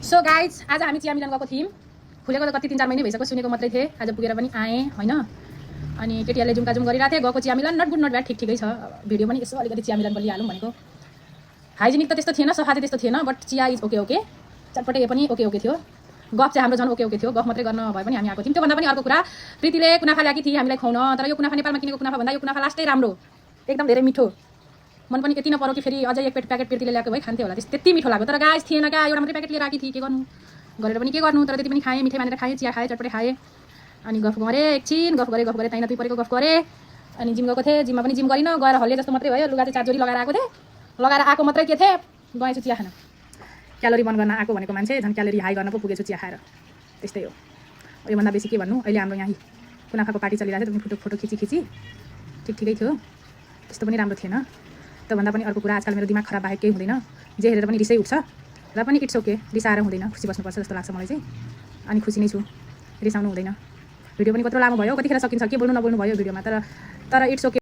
So guys आज हामी चिया मिलन गएको थियौँ। खुलेको त कति 3-4 महिना भइसक्यो, सुनेको मात्रै थिएँ। आज पुगेर पनि आएँ होइन। अनि केटीहरूले जुमकाजुम गरिरहेको थिएँ। गएको चिया मिलन नट गुड नट ब्याड, ठिकै छ। भिडियो पनि यसो अलिकति चिया मिलन बलिहालौँ भनेको। हाइजेनिक त त्यस्तो थिएन, सफा चाहिँ त्यस्तो थिएन, बट चिया इज ओके ओके, चटपटे पनि ओके ओके थियो। गफ चाहिँ हाम्रो झन् ओके ओके थियो। गफ मात्रै गर्न भए पनि हामी आएको थियौँ। त्योभन्दा पनि अर्को कुरा, प्रीतिले कुनाफा ल्याएकी थिए हामीलाई खुवाउन। तर यो कुनाफा नेपालमा किनेको कुनाफा भन्दा यो कुनाफा लास्टै राम्रो, एकदम धेरै मिठो। मन पनि यति नपऱ्यो कि फेरि अझै एक प्याकेट प्रीतिले ल्याएको भए खान्थ्यो होला। त्यति मिठो लाग्यो। तर गाइस थिएन क्या, एउटा मात्रै प्याकेट लिएर आएकी थिएँ। के गर्नु, गरेर पनि के गर्नु। तर त्यति पनि खाएँ, मिठाई मानेर खाएँ, चिया खाएँ, चटपटे खाएँ। अनि गफ गरेँ एकछिन, गफ गरेँ ताइना तुई परेको गफ गरेँ। अनि जिम गएको थिएँ, जिममा पनि जिम गरिनँ, गएर हल्ले जस्तो मात्रै भयो। लुगा चाहिँ 4 जोडी लगाएर आएको थिएँ, लगाएर आएको मात्रै के थिएँ, गएछु चिया खान। क्यालोरी बर्न गर्न आएको भनेको मान्छे झन् क्यालोरी हाई गर्न पो पुगेछु चिया खाएर। त्यस्तै हो। योभन्दा बेसी के भन्नु। अहिले हाम्रो यहाँ कुनाफाको पार्टी चलिरहेको थियो, पनि फोटो खिची ठिकै थियो। त्यस्तो पनि राम्रो थिएन। त्योभन्दा पनि अर्को कुरा, आजकल मेरो दिमाग खराब बाहेक केही हुँदैन। जे हेरेर पनि रिसै उठ्छ, र पनि इट्स ओके, रिसाएर हुँदैन, खुसी बस्नुपर्छ जस्तो लाग्छ मलाई चाहिँ। अनि खुसी नै छु, रिसाउनु हुँदैन। भिडियो पनि कत्रो लामो भयो, कतिखेर सकिन्छ, के बोल्नु नबोल्नु भयो भिडियोमा, तर इट्स ओके।